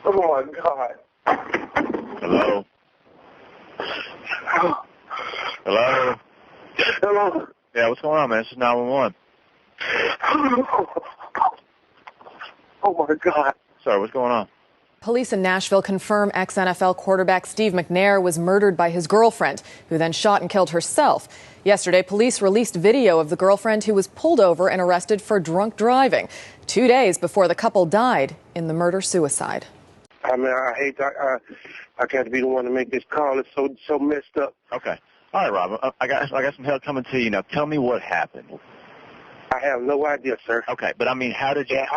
Oh my God. Hello? Hello? Hello? Yeah, what's going on, man? This is 911. Oh my God. Sorry, what's going on? Police in Nashville confirm ex-NFL quarterback Steve McNair was murdered by his girlfriend, who then shot and killed herself. Yesterday, police released video of the girlfriend who was pulled over and arrested for drunk driving 2 days before the couple died in the murder-suicide. I mean, I hate that. I can't be the one to make this call. It's so messed up. Okay. All right, Rob. I got some help coming to you now. Tell me what happened. I have no idea, sir. Okay, but I mean, how did you? Yeah,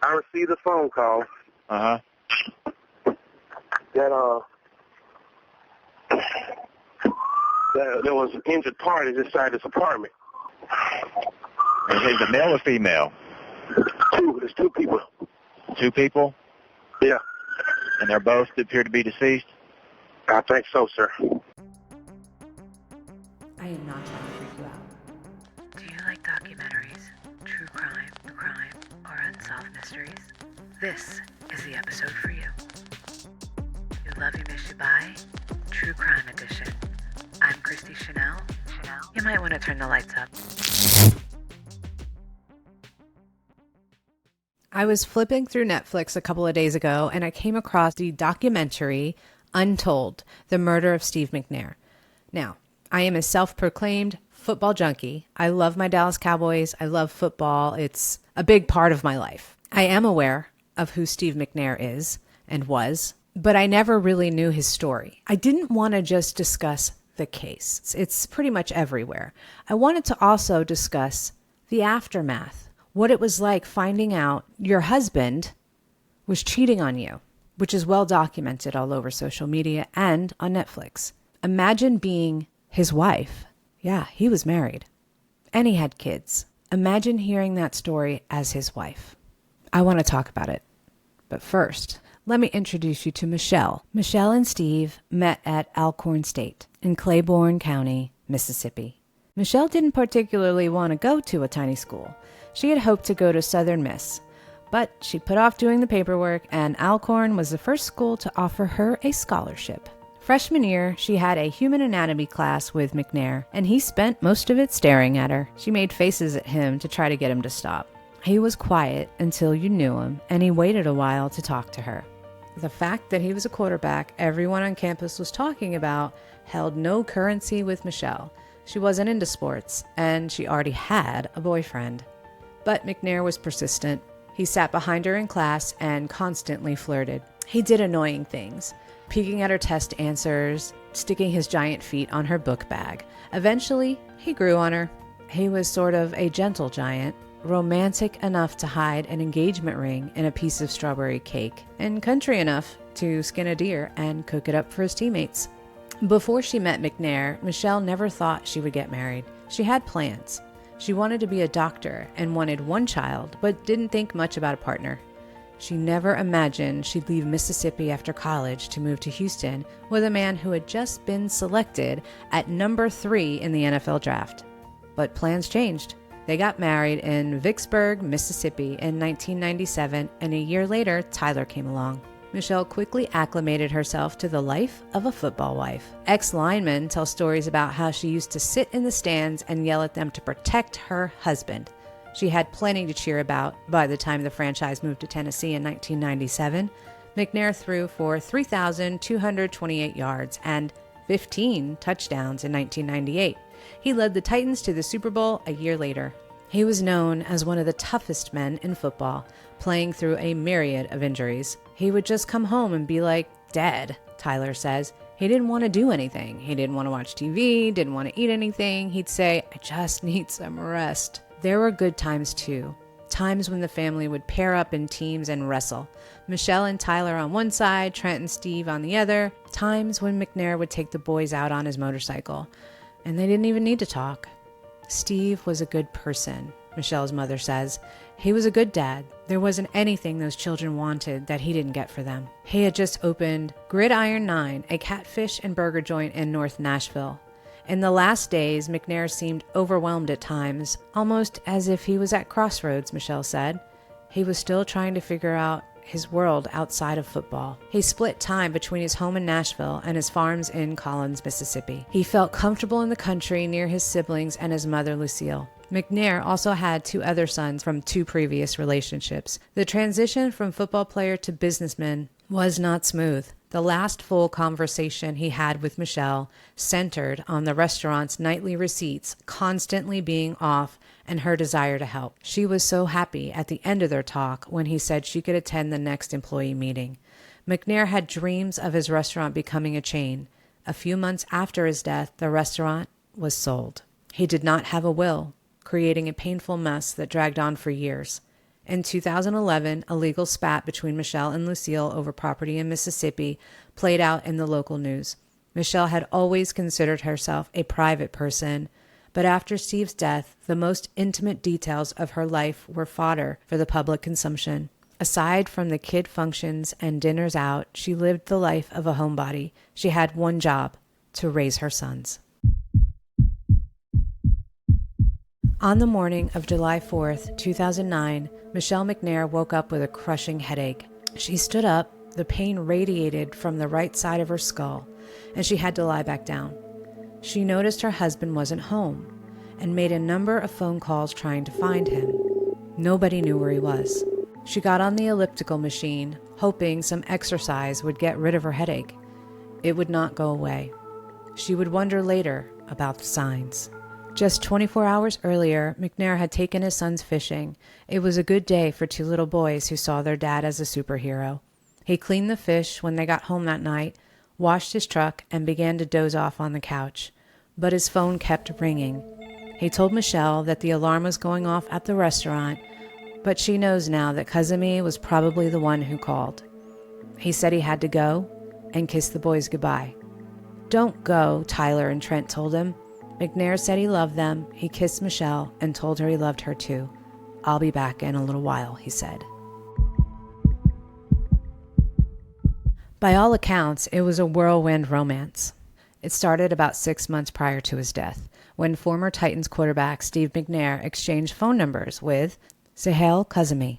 I received a phone call. Uh-huh. That there was injured parties inside this apartment. Is it male or female? There's two people. 2 people? Yeah. And they're both appear to be deceased? I think so, sir. I am not trying to freak you out. Do you like documentaries, true crime, or unsolved mysteries? This is the episode for you. You love you, miss you, bye? True Crime Edition. I'm Christi Chanelle. You might want to turn the lights up. I was flipping through Netflix a couple of days ago and I came across the documentary Untold, The Murder of Steve McNair. Now, I am a self-proclaimed football junkie. I love my Dallas Cowboys. I love football. It's a big part of my life. I am aware of who Steve McNair is and was, but I never really knew his story. I didn't want to just discuss the case. It's pretty much everywhere. I wanted to also discuss the aftermath, what it was like finding out your husband was cheating on you, which is well documented all over social media and on Netflix. Imagine being his wife. Yeah, he was married and he had kids. Imagine hearing that story as his wife. I want to talk about it. But first, let me introduce you to Mechelle. Mechelle and Steve met at Alcorn State in Claiborne County, Mississippi. Mechelle didn't particularly want to go to a tiny school. She had hoped to go to Southern Miss, but she put off doing the paperwork, and Alcorn was the first school to offer her a scholarship. Freshman year, she had a human anatomy class with McNair, and he spent most of it staring at her. She made faces at him to try to get him to stop. He was quiet until you knew him, and he waited a while to talk to her. The fact that he was a quarterback everyone on campus was talking about held no currency with Mechelle. She wasn't into sports, and she already had a boyfriend. But McNair was persistent. He sat behind her in class and constantly flirted. He did annoying things, peeking at her test answers, sticking his giant feet on her book bag. Eventually, he grew on her. He was sort of a gentle giant, romantic enough to hide an engagement ring in a piece of strawberry cake, and country enough to skin a deer and cook it up for his teammates. Before she met McNair, Mechelle never thought she would get married. She had plans. She wanted to be a doctor and wanted one child, but didn't think much about a partner. She never imagined she'd leave Mississippi after college to move to Houston with a man who had just been selected at number 3 in the NFL draft. But plans changed. They got married in Vicksburg, Mississippi in 1997, and a year later, Tyler came along. Mechelle quickly acclimated herself to the life of a football wife. Ex-linemen tell stories about how she used to sit in the stands and yell at them to protect her husband. She had plenty to cheer about by the time the franchise moved to Tennessee in 1997. McNair threw for 3,228 yards and 15 touchdowns in 1998. He led the Titans to the Super Bowl a year later. He was known as one of the toughest men in football, playing through a myriad of injuries. He would just come home and be like dead, Tyler says. He didn't want to do anything. He didn't want to watch TV, didn't want to eat anything. He'd say, I just need some rest. There were good times too. Times when the family would pair up in teams and wrestle. Mechelle and Tyler on one side, Trent and Steve on the other. Times when McNair would take the boys out on his motorcycle. And they didn't even need to talk. Steve was a good person, Michelle's mother says. He was a good dad. There wasn't anything those children wanted that he didn't get for them. He had just opened Gridiron 9, a catfish and burger joint in North Nashville. In the last days, McNair seemed overwhelmed at times, almost as if he was at crossroads, Mechelle said. He was still trying to figure out his world outside of football. He split time between his home in Nashville and his farms in Collins, Mississippi. He felt comfortable in the country near his siblings and his mother, Lucille. McNair also had 2 other sons from 2 previous relationships. The transition from football player to businessman was not smooth. The last full conversation he had with Mechelle centered on the restaurant's nightly receipts constantly being off and her desire to help. She was so happy at the end of their talk when he said she could attend the next employee meeting. McNair had dreams of his restaurant becoming a chain. A few months after his death, the restaurant was sold. He did not have a will, creating a painful mess that dragged on for years. In 2011, a legal spat between Mechelle and Lucille over property in Mississippi played out in the local news. Mechelle had always considered herself a private person, but after Steve's death, the most intimate details of her life were fodder for the public consumption. Aside from the kid functions and dinners out, she lived the life of a homebody. She had one job: to raise her sons. On the morning of July 4th, 2009, Mechelle McNair woke up with a crushing headache. She stood up, the pain radiated from the right side of her skull, and she had to lie back down. She noticed her husband wasn't home and made a number of phone calls trying to find him. Nobody knew where he was. She got on the elliptical machine, hoping some exercise would get rid of her headache. It would not go away. She would wonder later about the signs. Just 24 hours earlier, McNair had taken his sons fishing. It was a good day for 2 little boys who saw their dad as a superhero. He cleaned the fish when they got home that night, washed his truck, and began to doze off on the couch. But his phone kept ringing. He told Mechelle that the alarm was going off at the restaurant, but she knows now that Kazemi was probably the one who called. He said he had to go and kiss the boys goodbye. "Don't go," Tyler and Trent told him. McNair said he loved them. He kissed Mechelle and told her he loved her too. "I'll be back in a little while," he said. By all accounts, it was a whirlwind romance. It started about 6 months prior to his death, when former Titans quarterback Steve McNair exchanged phone numbers with Sahel Kazemi,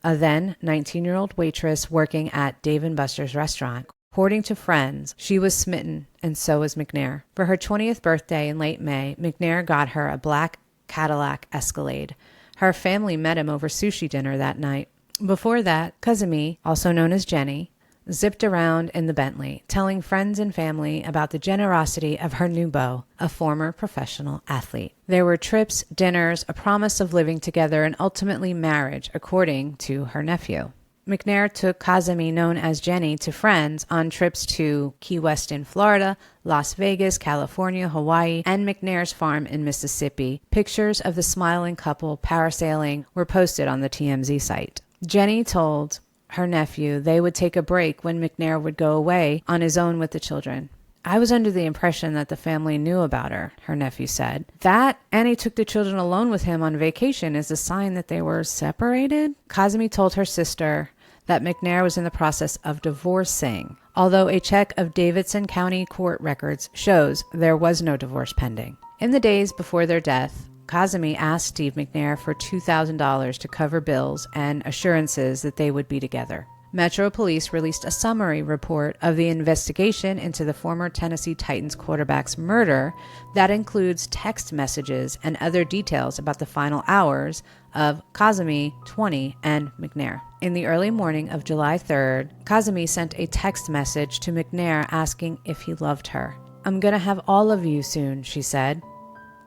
a then 19-year-old waitress working at Dave & Buster's restaurant. According to friends, she was smitten, and so was McNair. For her 20th birthday in late May, McNair got her a black Cadillac Escalade. Her family met him over sushi dinner that night. Before that, Kazemi, also known as Jenni, zipped around in the Bentley, telling friends and family about the generosity of her new beau, a former professional athlete. There were trips, dinners, a promise of living together, and ultimately marriage, according to her nephew. McNair took Kazemi, known as Jenni, to friends on trips to Key West in Florida, Las Vegas, California, Hawaii, and McNair's farm in Mississippi. Pictures of the smiling couple parasailing were posted on the TMZ site. Jenni told her nephew they would take a break when McNair would go away on his own with the children. "I was under the impression that the family knew about her," her nephew said. "That, and he took the children alone with him on vacation, is a sign that they were separated." Kazemi told her sister that McNair was in the process of divorcing, although a check of Davidson County court records shows there was no divorce pending. In the days before their death, Kazemi asked Steve McNair for $2,000 to cover bills and assurances that they would be together. Metro Police released a summary report of the investigation into the former Tennessee Titans quarterback's murder that includes text messages and other details about the final hours of Kazemi, 20, and McNair. In the early morning of July 3rd, Kazemi sent a text message to McNair asking if he loved her. "I'm gonna have all of you soon," she said.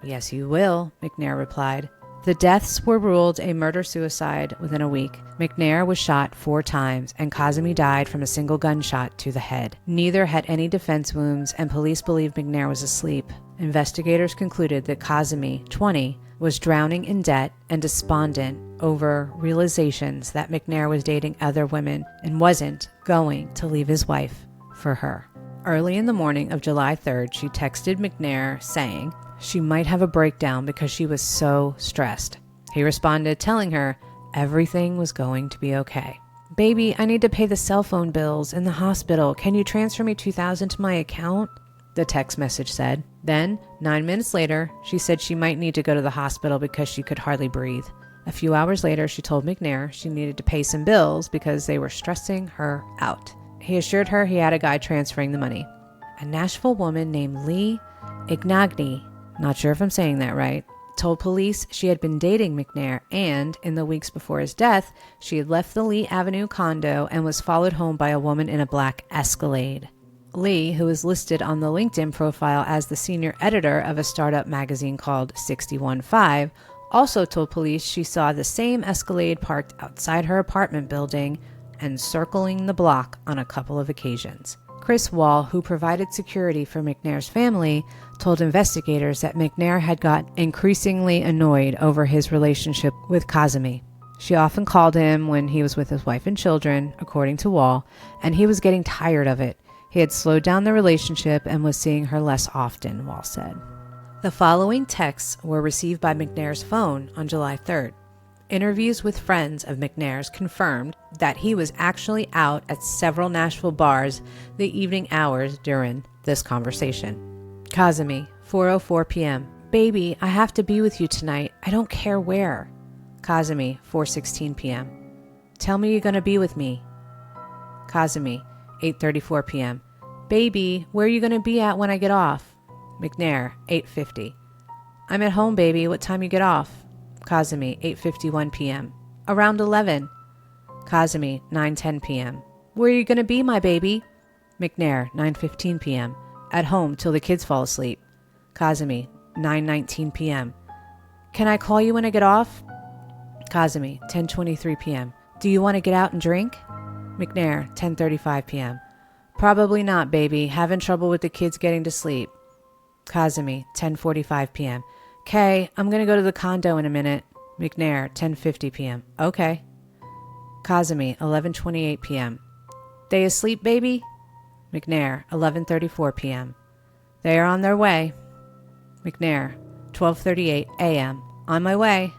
"Yes, you will," McNair replied. The deaths were ruled a murder-suicide within a week. McNair was shot 4 times, and Kazemi died from a single gunshot to the head. Neither had any defense wounds, and police believed McNair was asleep. Investigators concluded that Kazemi, 20, was drowning in debt and despondent over realizations that McNair was dating other women and wasn't going to leave his wife for her. Early in the morning of July 3rd, she texted McNair saying she might have a breakdown because she was so stressed. He responded telling her everything was going to be okay. "Baby, I need to pay the cell phone bills in the hospital. Can you transfer me $2,000 to my account?" the text message said. Then, 9 minutes later, she said she might need to go to the hospital because she could hardly breathe. A few hours later, she told McNair she needed to pay some bills because they were stressing her out. He assured her he had a guy transferring the money. A Nashville woman named Lee Ignagni, not sure if I'm saying that right, told police she had been dating McNair and, in the weeks before his death, she had left the Lee Avenue condo and was followed home by a woman in a black Escalade. Lee, who is listed on the LinkedIn profile as the senior editor of a startup magazine called 615, also told police she saw the same Escalade parked outside her apartment building and circling the block on a couple of occasions. Chris Wall, who provided security for McNair's family, told investigators that McNair had got increasingly annoyed over his relationship with Kazemi. She often called him when he was with his wife and children, according to Wall, and he was getting tired of it. He had slowed down the relationship and was seeing her less often, Wall said. The following texts were received by McNair's phone on July 3rd. Interviews with friends of McNair's confirmed that he was actually out at several Nashville bars the evening hours during this conversation. Kazemi, 4:04 p.m. Baby, I have to be with you tonight. I don't care where. Kazemi, 4:16 p.m. Tell me you're going to be with me. Kazemi, 8:34 p.m. Baby, where are you going to be at when I get off? McNair, 8:50. I'm at home, baby. What time you get off? Kazemi, 8:51 p.m. Around 11. Kazemi, 9:10 p.m. Where are you going to be, my baby? McNair, 9:15 p.m. At home till the kids fall asleep. Kazemi, 9:19 p.m. Can I call you when I get off? Kazemi, 10:23 p.m. Do you want to get out and drink? McNair, 10:35 p.m. Probably not, baby. Having trouble with the kids getting to sleep. Kazemi, 10:45 p.m. Okay, I'm going to go to the condo in a minute. McNair, 10:50 p.m. Okay. Kazemi, 11:28 p.m. They asleep, baby? McNair, 11:34 p.m. They are on their way. McNair, 12:38 a.m. On my way.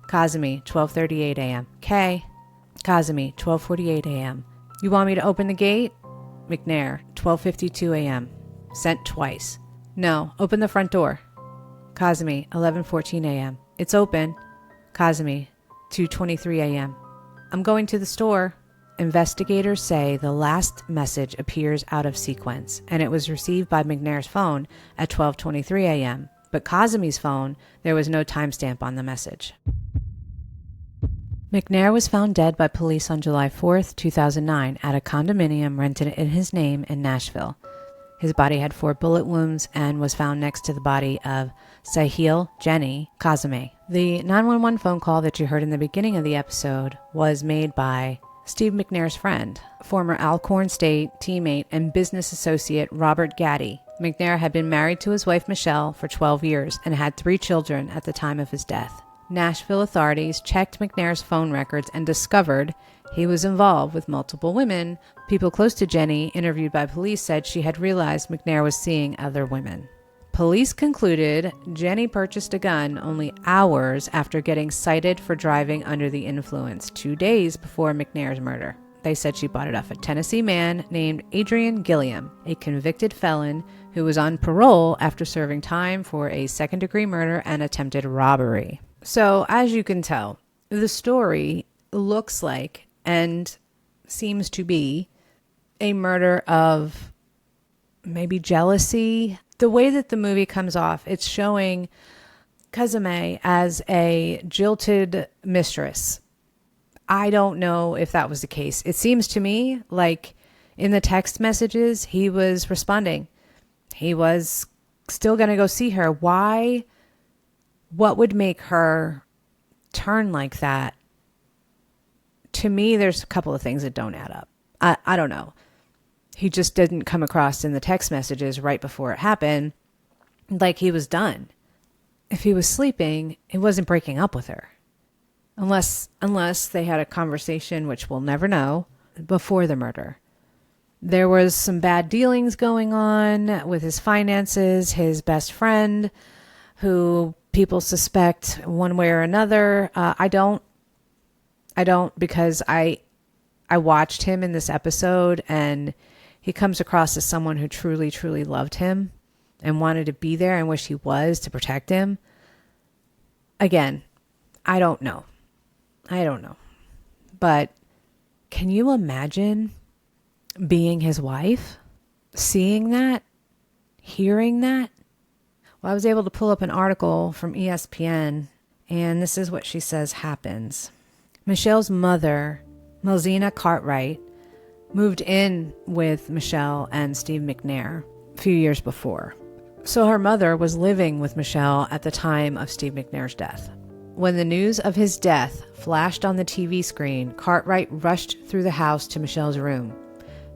Kazemi, 12:38 a.m. Okay. Kazemi, 12:48 a.m. You want me to open the gate? McNair, 12:52 a.m. Sent twice. No, open the front door. Kazemi, 11:14 a.m. It's open. Kazemi, 2:23 a.m. I'm going to the store. Investigators say the last message appears out of sequence, and it was received by McNair's phone at 12:23 a.m. But Kazemi's phone, there was no timestamp on the message. McNair was found dead by police on July 4th, 2009 at a condominium rented in his name in Nashville. His body had 4 bullet wounds and was found next to the body of Sahel, Jenni, Kazemi. The 911 phone call that you heard in the beginning of the episode was made by Steve McNair's friend, former Alcorn State teammate and business associate Robert Gaddy. McNair had been married to his wife Mechelle for 12 years and had 3 children at the time of his death. Nashville authorities checked McNair's phone records and discovered he was involved with multiple women. People close to Jenni, interviewed by police, said she had realized McNair was seeing other women. Police concluded Jenni purchased a gun only hours after getting cited for driving under the influence 2 days before McNair's murder. They said she bought it off a Tennessee man named Adrian Gilliam, a convicted felon who was on parole after serving time for a second-degree murder and attempted robbery. So, as you can tell, the story looks like and seems to be a murder of maybe jealousy. The way that the movie comes off, it's showing Kazemi as a jilted mistress. I don't know if that was the case. It seems to me like in the text messages, he was responding. He was still going to go see her. Why? What would make her turn like that? To me, there's a couple of things that don't add up. I don't know. He just didn't come across in the text messages right before it happened like he was done. If he was sleeping, he wasn't breaking up with her. Unless they had a conversation, which we'll never know, before the murder. There was some bad dealings going on with his finances, his best friend, who people suspect one way or another. I don't because I watched him in this episode and he comes across as someone who truly, truly loved him and wanted to be there and wish he was to protect him. Again, I don't know. I don't know. But can you imagine being his wife? Seeing that? Hearing that? Well, I was able to pull up an article from ESPN, and this is what she says happens. Michelle's mother, Melzina Cartwright, moved in with Mechelle and Steve McNair a few years before. So her mother was living with Mechelle at the time of Steve McNair's death. When the news of his death flashed on the TV screen, Cartwright rushed through the house to Michelle's room.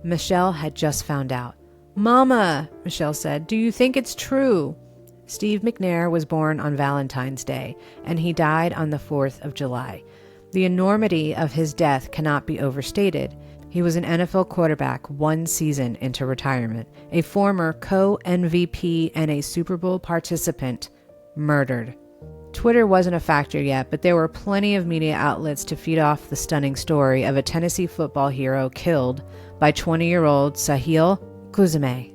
Mechelle had just found out. "Mama," Mechelle said, "do you think it's true?" Steve McNair was born on Valentine's Day, and he died on the 4th of July. The enormity of his death cannot be overstated. He was an NFL quarterback one season into retirement, a former co-MVP and a Super Bowl participant, murdered. Twitter wasn't a factor yet, but there were plenty of media outlets to feed off the stunning story of a Tennessee football hero killed by 20-year-old Sahel Kazemi,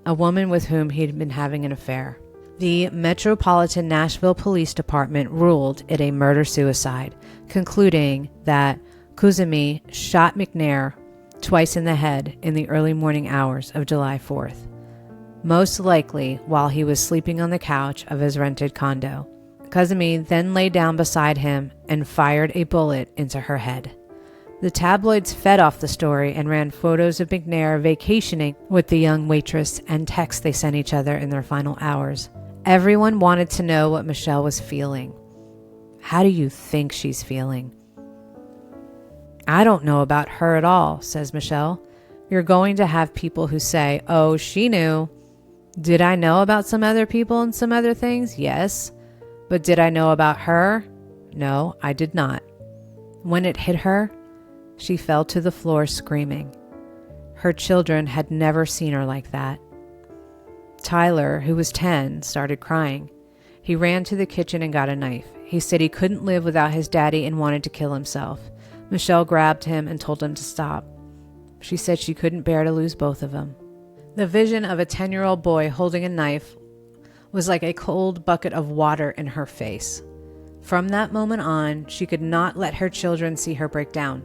a woman with whom he'd been having an affair. The Metropolitan Nashville Police Department ruled it a murder-suicide, concluding that Kazemi shot McNair twice in the head in the early morning hours of July 4th, most likely while he was sleeping on the couch of his rented condo. Kazemi then lay down beside him and fired a bullet into her head. The tabloids fed off the story and ran photos of McNair vacationing with the young waitress and texts they sent each other in their final hours. Everyone wanted to know what Mechelle was feeling. How do you think she's feeling? "I don't know about her at all," says Mechelle. "You're going to have people who say, 'Oh, she knew.' Did I know about some other people and some other things? Yes. But did I know about her? No, I did not." When it hit her, she fell to the floor screaming. Her children had never seen her like that. Tyler, who was 10, started crying. He ran to the kitchen and got a knife. He said he couldn't live without his daddy and wanted to kill himself. Mechelle grabbed him and told him to stop. She said she couldn't bear to lose both of them. The vision of a 10-year-old boy holding a knife was like a cold bucket of water in her face. From that moment on, she could not let her children see her break down.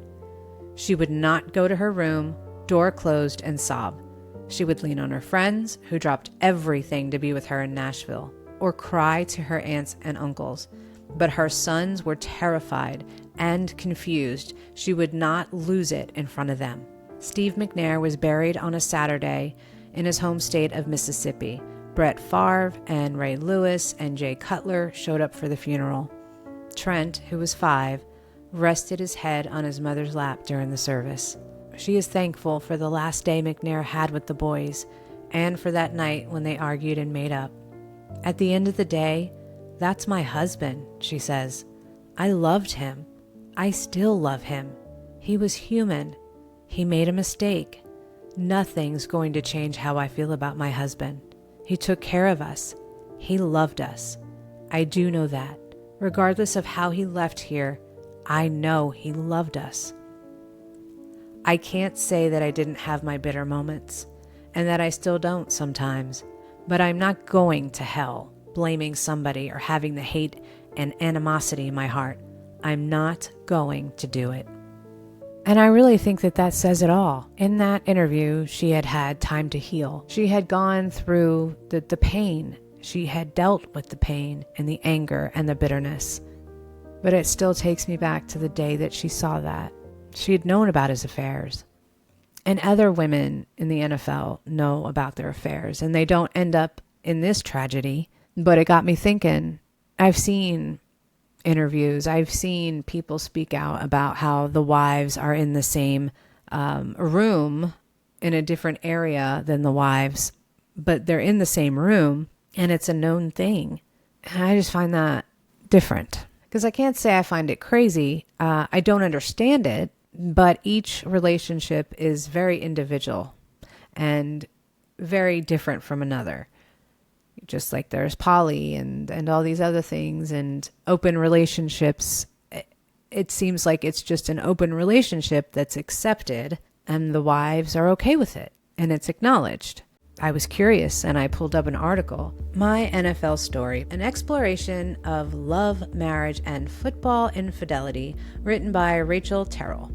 She would not go to her room, door closed, and sob. She would lean on her friends, who dropped everything to be with her in Nashville, or cry to her aunts and uncles. But her sons were terrified and confused. She would not lose it in front of them. Steve McNair was buried on a Saturday in his home state of Mississippi. Brett Favre and Ray Lewis and Jay Cutler showed up for the funeral. Trent, who was 5, rested his head on his mother's lap during the service. She is thankful for the last day McNair had with the boys, and for that night when they argued and made up. "At the end of the day, that's my husband," she says. "I loved him. I still love him. He was human. He made a mistake. Nothing's going to change how I feel about my husband. He took care of us. He loved us. I do know that. Regardless of how he left here, I know he loved us. I can't say that I didn't have my bitter moments, and that I still don't sometimes, but I'm not going to hell blaming somebody or having the hate and animosity in my heart. I'm not going to do it." And I really think that that says it all. In that interview, she had had time to heal. She had gone through the pain. She had dealt with the pain and the anger and the bitterness. But it still takes me back to the day that she saw that. She had known about his affairs. And other women in the NFL know about their affairs, and they don't end up in this tragedy. But it got me thinking. I've seen interviews. I've seen people speak out about how the wives are in the same room in a different area than the wives, but they're in the same room and it's a known thing. And I just find that different because I can't say I find it crazy. I don't understand it, but each relationship is very individual and very different from another. Just like there's poly and all these other things and open relationships. It seems like it's just an open relationship that's accepted and the wives are okay with it and it's acknowledged. I was curious and I pulled up an article, My NFL Story, an exploration of love, marriage, and football infidelity, written by Rachel Terrell.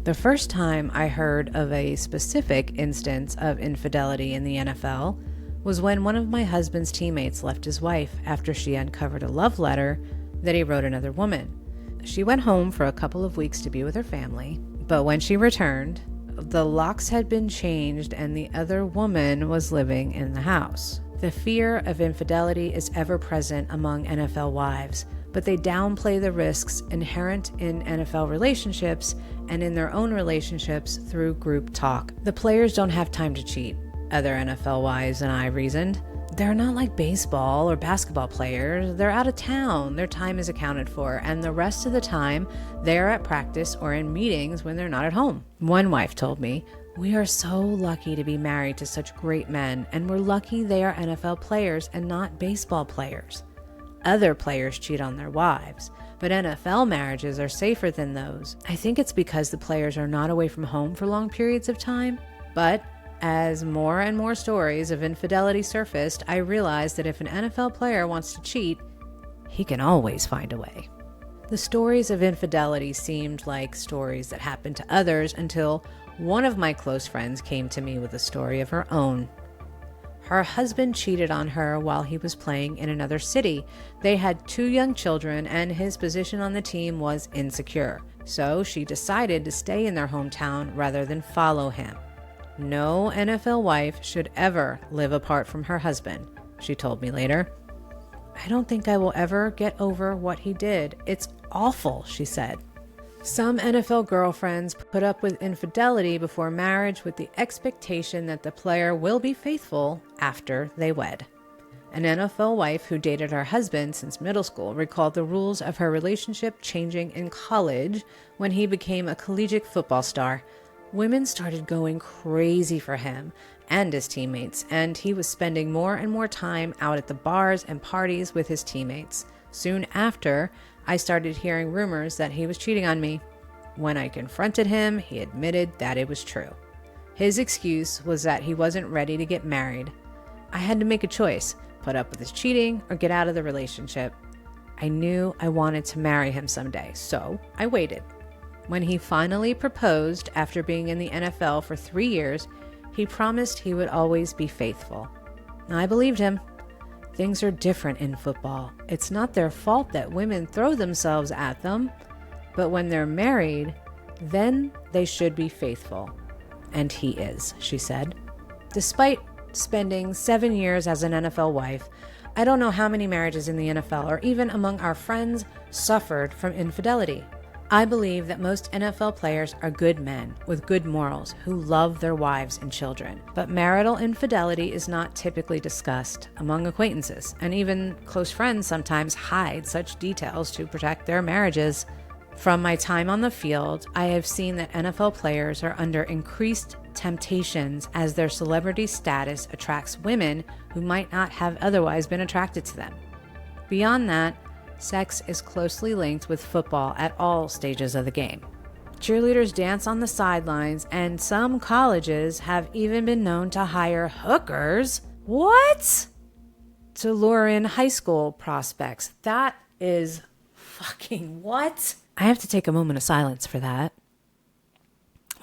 The first time I heard of a specific instance of infidelity in the NFL was when one of my husband's teammates left his wife after she uncovered a love letter that he wrote another woman. She went home for a couple of weeks to be with her family, but when she returned, the locks had been changed and the other woman was living in the house. The fear of infidelity is ever present among NFL wives, but they downplay the risks inherent in NFL relationships and in their own relationships through group talk. The players don't have time to cheat, other NFL wives and I reasoned. They're not like baseball or basketball players. They're out of town. Their time is accounted for, and the rest of the time, they're at practice or in meetings when they're not at home. One wife told me, "We are so lucky to be married to such great men, and we're lucky they are NFL players and not baseball players. Other players cheat on their wives, but NFL marriages are safer than those. I think it's because the players are not away from home for long periods of time, but as more and more stories of infidelity surfaced, I realized that if an NFL player wants to cheat, he can always find a way." The stories of infidelity seemed like stories that happened to others until one of my close friends came to me with a story of her own. Her husband cheated on her while he was playing in another city. They had 2 young children, and his position on the team was insecure. So she decided to stay in their hometown rather than follow him. "No NFL wife should ever live apart from her husband," she told me later. "I don't think I will ever get over what he did. It's awful," she said. Some NFL girlfriends put up with infidelity before marriage with the expectation that the player will be faithful after they wed. An NFL wife who dated her husband since middle school recalled the rules of her relationship changing in college when he became a collegiate football star. Women started going crazy for him and his teammates, and he was spending more and more time out at the bars and parties with his teammates. Soon after, I started hearing rumors that he was cheating on me. When I confronted him, he admitted that it was true. His excuse was that he wasn't ready to get married. I had to make a choice, put up with his cheating or get out of the relationship. I knew I wanted to marry him someday, so I waited. When he finally proposed after being in the NFL for 3 years, he promised he would always be faithful. I believed him. Things are different in football. It's not their fault that women throw themselves at them, but when they're married, then they should be faithful. And he is, she said. Despite spending 7 years as an NFL wife, I don't know how many marriages in the NFL or even among our friends suffered from infidelity. I believe that most NFL players are good men with good morals who love their wives and children. But marital infidelity is not typically discussed among acquaintances, and even close friends sometimes hide such details to protect their marriages. From my time on the field, I have seen that NFL players are under increased temptations as their celebrity status attracts women who might not have otherwise been attracted to them. Beyond that, sex is closely linked with football at all stages of the game. Cheerleaders dance on the sidelines, and some colleges have even been known to hire hookers. What? To lure in high school prospects. That is fucking what? I have to take a moment of silence for that.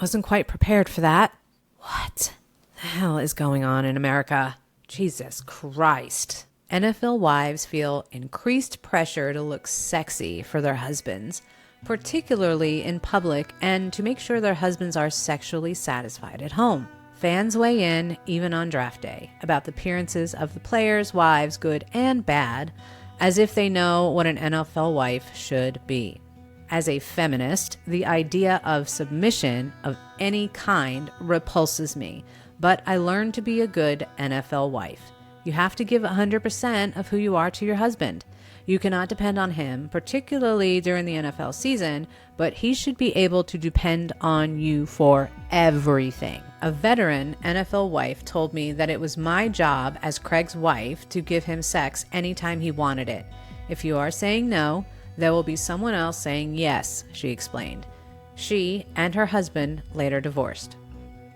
Wasn't quite prepared for that. What the hell is going on in America? Jesus Christ. NFL wives feel increased pressure to look sexy for their husbands, particularly in public, and to make sure their husbands are sexually satisfied at home. Fans weigh in, even on draft day, about the appearances of the players' wives, good and bad, as if they know what an NFL wife should be. As a feminist, the idea of submission of any kind repulses me, but I learned to be a good NFL wife. You have to give 100% of who you are to your husband. You cannot depend on him, particularly during the NFL season, but he should be able to depend on you for everything. A veteran NFL wife told me that it was my job as Craig's wife to give him sex anytime he wanted it. If you are saying no, there will be someone else saying yes, she explained. She and her husband later divorced.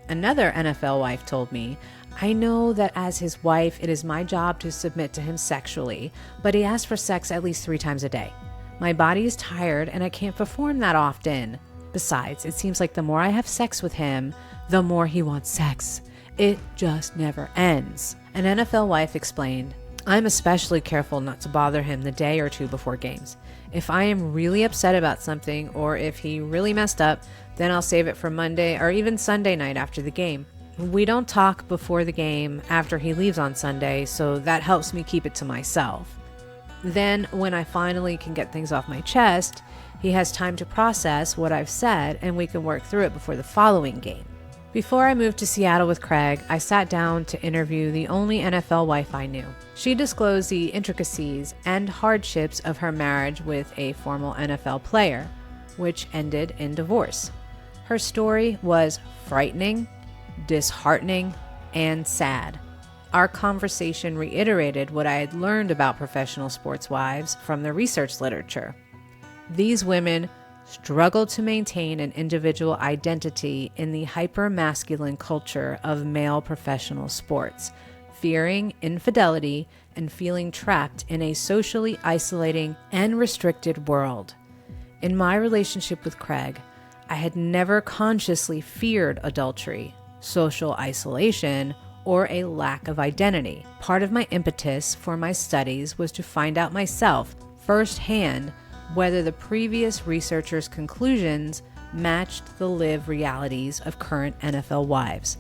Another NFL wife told me, I know that as his wife, it is my job to submit to him sexually, but he asks for sex at least 3 times a day. My body is tired and I can't perform that often. Besides, it seems like the more I have sex with him, the more he wants sex. It just never ends. An NFL wife explained, I'm especially careful not to bother him the day or two before games. If I am really upset about something or if he really messed up, then I'll save it for Monday or even Sunday night after the game. We don't talk before the game after he leaves on Sunday, so that helps me keep it to myself. Then when I finally can get things off my chest, he has time to process what I've said and we can work through it before the following game. Before I moved to Seattle with Craig, I sat down to interview the only NFL wife I knew. She disclosed the intricacies and hardships of her marriage with a former NFL player, which ended in divorce. Her story was frightening, disheartening, and sad. Our conversation reiterated what I had learned about professional sports wives from the research literature. These women struggle to maintain an individual identity in the hyper-masculine culture of male professional sports, fearing infidelity and feeling trapped in a socially isolating and restricted world. In my relationship with Craig, I had never consciously feared adultery, social isolation, or a lack of identity. Part of my impetus for my studies was to find out myself firsthand whether the previous researchers' conclusions matched the lived realities of current NFL wives.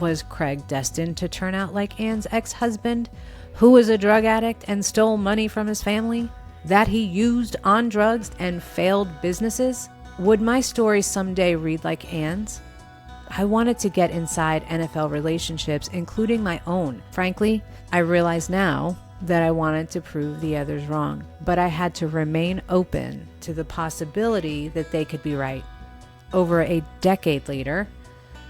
Was Craig destined to turn out like Ann's ex-husband, who was a drug addict and stole money from his family? That he used on drugs and failed businesses? Would my story someday read like Ann's? I wanted to get inside NFL relationships, including my own. Frankly, I realize now that I wanted to prove the others wrong, but I had to remain open to the possibility that they could be right. Over a decade later,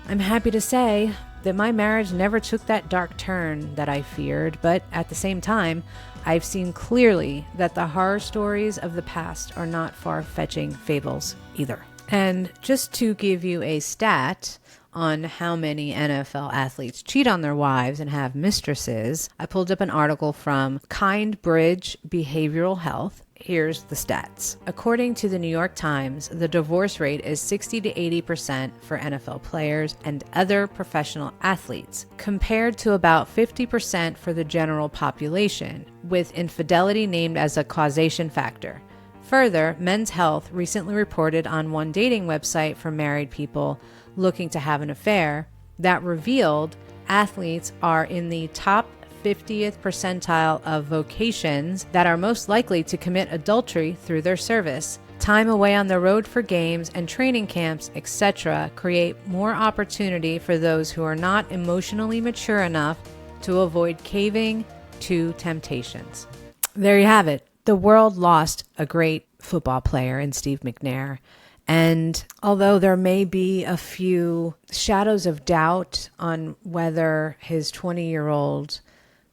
I'm happy to say that my marriage never took that dark turn that I feared, but at the same time, I've seen clearly that the horror stories of the past are not far-fetching fables either. And just to give you a stat on how many NFL athletes cheat on their wives and have mistresses, I pulled up an article from Kind Bridge Behavioral Health. Here's the stats. According to the New York Times, the divorce rate is 60 to 80% for NFL players and other professional athletes, compared to about 50% for the general population, with infidelity named as a causation factor. Further, Men's Health recently reported on one dating website for married people looking to have an affair that revealed athletes are in the top 50th percentile of vocations that are most likely to commit adultery through their service. Time away on the road for games and training camps, etc., create more opportunity for those who are not emotionally mature enough to avoid caving to temptations. There you have it. The world lost a great football player in Steve McNair. And although there may be a few shadows of doubt on whether his 20-year-old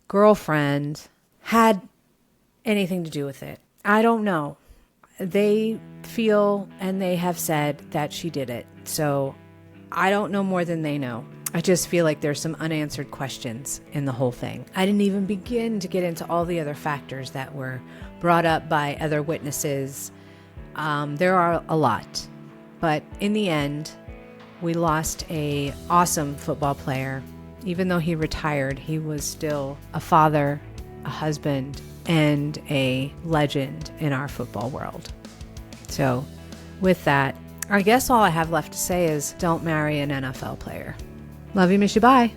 girlfriend had anything to do with it, I don't know. They feel and they have said that she did it. So I don't know more than they know. I just feel like there's some unanswered questions in the whole thing. I didn't even begin to get into all the other factors that were brought up by other witnesses. There are a lot, but in the end, we lost an awesome football player. Even though he retired, he was still a father, a husband, and a legend in our football world. So with that, I guess all I have left to say is don't marry an NFL player. Love you, miss you, bye.